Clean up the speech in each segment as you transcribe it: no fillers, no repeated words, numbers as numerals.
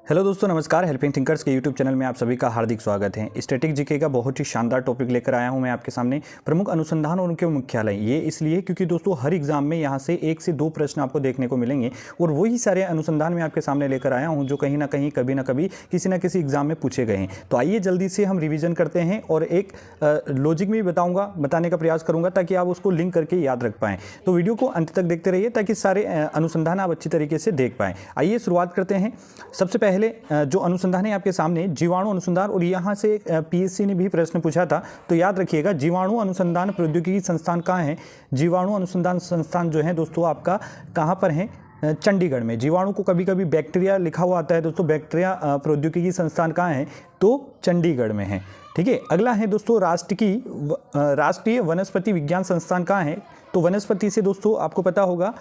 Hello दोस्तों, नमस्कार। Helping thinkers के यूट्यूब चैनल में आप सभी का हार्दिक स्वागत है। स्टैटिक जीके का बहुत ही शानदार टॉपिक लेकर आया हूं मैं आपके सामने, प्रमुख अनुसंधान और उनके मुख्यालय। ये इसलिए क्योंकि दोस्तों हर एग्जाम में यहां से 1 से 2 प्रश्न आपको देखने को मिलेंगे और वही सारे अनुसंधान मैं आपके सामने लेकर आया हूँ जो कहीं ना कहीं कभी ना कभी किसी न किसी एग्जाम में पूछे गए हैं। तो आइए जल्दी से हम रिविजन करते हैं और एक लॉजिक में बताने का प्रयास करूँगा ताकि आप उसको लिंक करके याद रख पाएँ। तो वीडियो को अंत तक देखते रहिए ताकि सारे अनुसंधान आप अच्छी तरीके से देख पाएँ। आइए शुरुआत करते हैं। सबसे पहले जो अनुसंधान है आपके सामने जीवाणु अनुसंधान, और यहाँ से पीएससी ने भी प्रश्न पूछा था, तो याद रखिएगा जीवाणु अनुसंधान प्रौद्योगिकी संस्थान कहाँ है। जीवाणु अनुसंधान संस्थान जो है दोस्तों आपका कहाँ पर है, चंडीगढ़ में। जीवाणु को कभी कभी बैक्टीरिया लिखा हुआ आता है दोस्तों, बैक्टीरिया प्रौद्योगिकी संस्थान कहाँ है, तो चंडीगढ़ में है। ठीक है, अगला है दोस्तों राष्ट्रीय वनस्पति विज्ञान संस्थान कहाँ है, तो वनस्पति से दोस्तों आपको पता होगा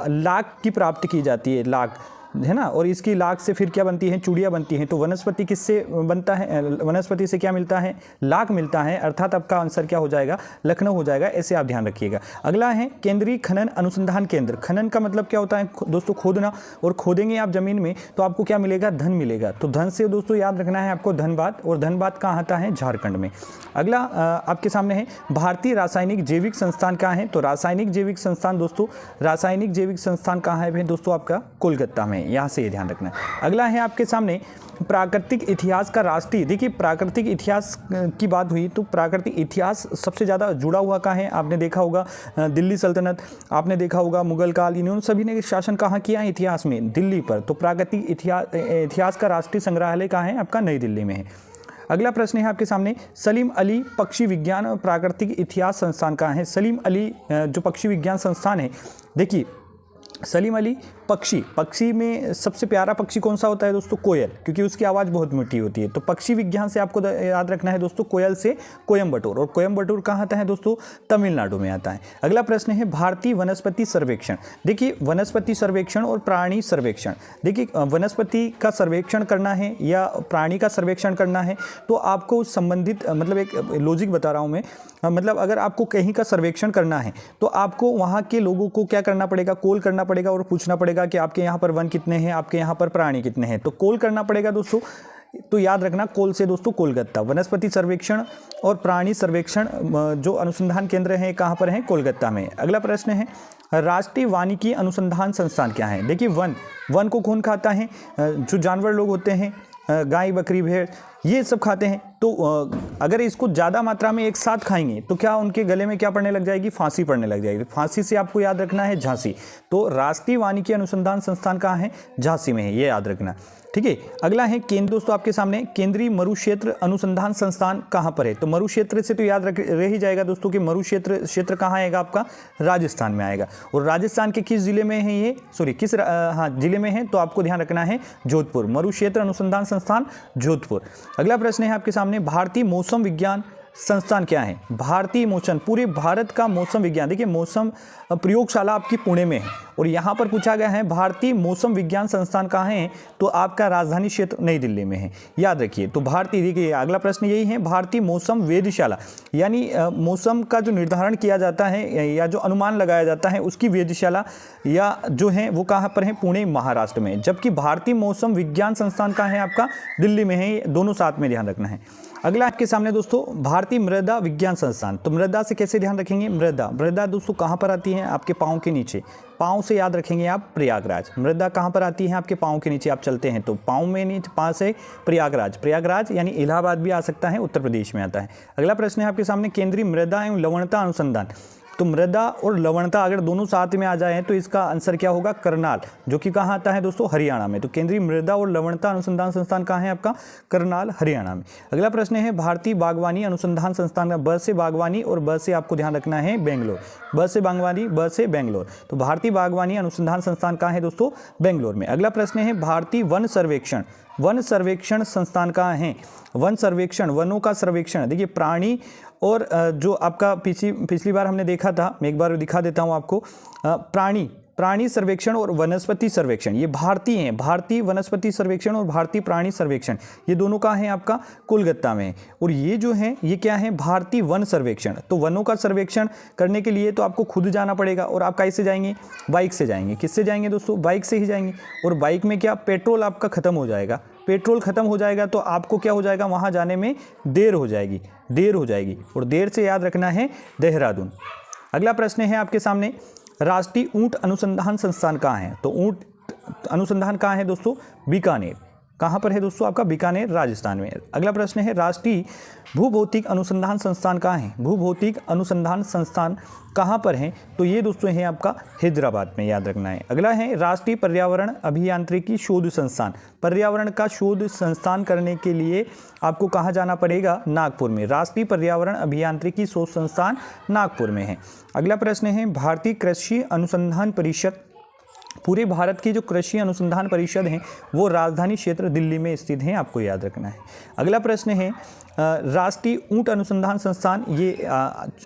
लाख की प्राप्ति की जाती है, लाख है ना, और इसकी लाख से फिर क्या बनती है, चूड़ियाँ बनती हैं। तो वनस्पति किससे बनता है, वनस्पति से क्या मिलता है, लाख मिलता है, अर्थात आपका आंसर क्या हो जाएगा, लखनऊ हो जाएगा। ऐसे आप ध्यान रखिएगा। अगला है केंद्रीय खनन अनुसंधान केंद्र। खनन का मतलब क्या होता है दोस्तों, खोदना, और खोदेंगे आप जमीन में तो आपको क्या मिलेगा, धन मिलेगा। तो धन से दोस्तों याद रखना है आपको धनबाद, और धनबाद कहाँ आता है, झारखंड में। अगला आपके सामने है भारतीय रासायनिक जैविक संस्थान कहाँ है, तो रासायनिक जैविक संस्थान दोस्तों, रासायनिक जैविक संस्थान कहाँ है दोस्तों, आपका कोलकाता में। यहाँ से ये ध्यान रखना है। अगला है आपके सामने प्राकृतिक इतिहास का राष्ट्रीय। देखिए प्राकृतिक इतिहास की बात हुई तो प्राकृतिक इतिहास सबसे ज़्यादा जुड़ा हुआ कहाँ है, आपने देखा होगा दिल्ली सल्तनत, आपने देखा होगा मुगल काल, इन्होंने सभी ने शासन कहाँ किया है इतिहास में, दिल्ली पर। तो प्राकृतिक इतिहास का राष्ट्रीय संग्रहालय कहाँ है, आपका नई दिल्ली में है। अगला प्रश्न है आपके सामने सलीम अली पक्षी विज्ञान और प्राकृतिक इतिहास संस्थान कहाँ है। सलीम अली जो पक्षी विज्ञान संस्थान है, देखिए सलीम अली पक्षी में सबसे प्यारा पक्षी कौन सा होता है दोस्तों, कोयल, क्योंकि उसकी आवाज़ बहुत मीठी होती है। तो पक्षी विज्ञान से आपको याद रखना है दोस्तों कोयल से कोयम्बटूर, और कोयम्बटूर कहाँ आता है दोस्तों, तमिलनाडु में आता है। अगला प्रश्न है भारतीय वनस्पति सर्वेक्षण। देखिए वनस्पति सर्वेक्षण और प्राणी सर्वेक्षण, देखिए वनस्पति का सर्वेक्षण करना है या प्राणी का सर्वेक्षण करना है तो आपको संबंधित मतलब एक लॉजिक बता रहा हूँ मैं, मतलब अगर आपको कहीं का सर्वेक्षण करना है तो आपको वहाँ के लोगों को क्या करना पड़ेगा, कॉल करना पड़ेगा और पूछना पड़ेगा कि आपके यहाँ पर वन कितने हैं, आपके यहाँ पर प्राणी कितने हैं। तो कॉल करना पड़ेगा दोस्तों, तो याद रखना कॉल से दोस्तों कोलकाता। वनस्पति सर्वेक्षण और प्राणी सर्वेक्षण जो अनुसंधान केंद्र हैं कहाँ पर हैं, कोलकाता में। अगला प्रश्न है राष्ट्रीय वानिकी अनुसंधान संस्थान क्या है। देखिए वन को कौन खाता है, जो जानवर लोग होते हैं, गाय बकरी भेड़ ये सब खाते हैं। तो अगर इसको ज़्यादा मात्रा में एक साथ खाएंगे तो क्या उनके गले में क्या पड़ने लग जाएगी, फांसी पड़ने लग जाएगी। फांसी से आपको याद रखना है झांसी। तो राष्ट्रीय वानिकी अनुसंधान संस्थान कहाँ है, झांसी में है, ये याद रखना। ठीक है, अगला है केंद्र दोस्तों आपके सामने केंद्रीय मरुक्षेत्र अनुसंधान संस्थान कहाँ पर है। तो मरुक्षेत्र से तो याद रह ही जाएगा दोस्तों कि मरुक्षेत्र कहाँ आएगा, आपका राजस्थान में आएगा। और राजस्थान के किस जिले में है ये, जिले में है, तो आपको ध्यान रखना है जोधपुर। मरुक्षेत्र अनुसंधान संस्थान जोधपुर। अगला प्रश्न है आपके सामने भारतीय मौसम विज्ञान संस्थान क्या है। भारतीय मौसम, पूरे भारत का मौसम विज्ञान, देखिए मौसम प्रयोगशाला आपकी पुणे में है और यहाँ पर पूछा गया है भारतीय मौसम विज्ञान संस्थान कहाँ है, तो आपका राजधानी क्षेत्र नई दिल्ली में है, याद रखिए। तो भारतीय, देखिए अगला प्रश्न यही है भारतीय मौसम वेधशाला, यानी मौसम का जो निर्धारण किया जाता है या जो अनुमान लगाया जाता है उसकी वेधशाला या जो है वो कहाँ पर है, पुणे महाराष्ट्र में। जबकि भारतीय मौसम विज्ञान संस्थान कहाँ है, आपका दिल्ली में है, दोनों साथ में ध्यान रखना है। अगला आपके सामने दोस्तों भारतीय मृदा विज्ञान संस्थान। तो मृदा से कैसे ध्यान रखेंगे, मृदा दोस्तों कहाँ पर आती है, आपके पाँव के नीचे, पाँव से याद रखेंगे आप प्रयागराज। मृदा कहाँ पर आती है, आपके पाँव के नीचे आप चलते हैं तो पाँव में नीचे पास है प्रयागराज यानी इलाहाबाद भी आ सकता है, उत्तर प्रदेश में आता है। अगला प्रश्न है आपके सामने केंद्रीय मृदा एवं लवणता अनुसंधान। तो मृदा और लवणता अगर दोनों साथ में आ जाए तो इसका आंसर क्या होगा, करनाल, जो कि कहाँ आता है दोस्तों, हरियाणा में। तो केंद्रीय मृदा और लवणता अनुसंधान संस्थान कहाँ है, आपका करनाल, हरियाणा में। अगला प्रश्न है भारतीय बागवानी अनुसंधान संस्थान का, ब से बागवानी और ब से आपको ध्यान रखना है बेंगलोर, ब से बागवानी, ब से बेंगलोर। तो भारतीय बागवानी अनुसंधान संस्थान कहाँ है दोस्तों, बेंगलोर में। अगला प्रश्न है भारतीय वन सर्वेक्षण संस्थान कहाँ है। वन सर्वेक्षण, वनों का सर्वेक्षण, देखिए प्राणी और जो आपका पिछली बार हमने देखा था, मैं एक बार दिखा देता हूँ आपको, प्राणी प्राणी सर्वेक्षण और वनस्पति सर्वेक्षण, ये भारतीय हैं, भारतीय वनस्पति सर्वेक्षण और भारतीय प्राणी सर्वेक्षण, ये दोनों का है आपका कोलकाता में। और ये जो है ये क्या है, भारतीय वन सर्वेक्षण। तो वनों का सर्वेक्षण करने के लिए तो आपको खुद जाना पड़ेगा, और आप कैसे जाएंगे, बाइक से जाएंगे। किससे जाएंगे दोस्तों, बाइक से ही जाएंगे। और बाइक में क्या, पेट्रोल आपका खत्म हो जाएगा, पेट्रोल खत्म हो जाएगा तो आपको क्या हो जाएगा, वहाँ जाने में देर हो जाएगी, और देर से याद रखना है देहरादून। अगला प्रश्न है आपके सामने, राष्ट्रीय ऊंट अनुसंधान संस्थान कहाँ है। तो ऊंट अनुसंधान कहाँ है दोस्तों, बीकानेर। कहाँ पर है दोस्तों, आपका बीकानेर राजस्थान में। अगला प्रश्न है, राष्ट्रीय भूभौतिक अनुसंधान संस्थान कहाँ है। भूभौतिक अनुसंधान संस्थान कहाँ पर है, तो ये दोस्तों है आपका हैदराबाद में, याद रखना है। अगला है, राष्ट्रीय पर्यावरण अभियांत्रिकी शोध संस्थान। पर्यावरण का शोध संस्थान करने के लिए आपको कहाँ जाना पड़ेगा, नागपुर में। राष्ट्रीय पर्यावरण अभियांत्रिकी शोध संस्थान नागपुर में है। अगला प्रश्न है, भारतीय कृषि अनुसंधान परिषद, पूरे भारत की जो कृषि अनुसंधान परिषद है वो राजधानी क्षेत्र दिल्ली में स्थित है, आपको याद रखना है। अगला प्रश्न है, राष्ट्रीय ऊंट अनुसंधान संस्थान, ये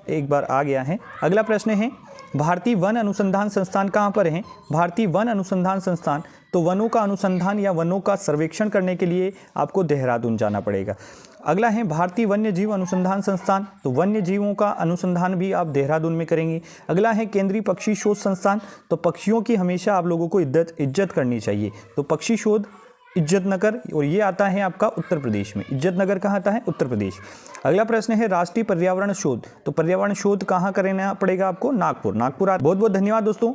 एक बार आ गया है। अगला प्रश्न है, भारतीय वन अनुसंधान संस्थान कहाँ पर है। भारतीय वन अनुसंधान संस्थान, तो वनों का अनुसंधान या वनों का सर्वेक्षण करने के लिए आपको देहरादून जाना पड़ेगा। अगला है, भारतीय वन्य जीव अनुसंधान संस्थान, तो वन्य जीवों का अनुसंधान भी आप देहरादून में करेंगे। अगला है, केंद्रीय पक्षी शोध संस्थान, तो पक्षियों की हमेशा आप लोगों को इज्जत करनी चाहिए, तो पक्षी शोध इज्जतनगर, और ये आता है आपका उत्तर प्रदेश में। इज्जतनगर कहाँ आता है, उत्तर प्रदेश। अगला प्रश्न है, राष्ट्रीय पर्यावरण शोध, तो पर्यावरण शोध कहाँ करना पड़ेगा आपको, नागपुर। बहुत बहुत धन्यवाद दोस्तों।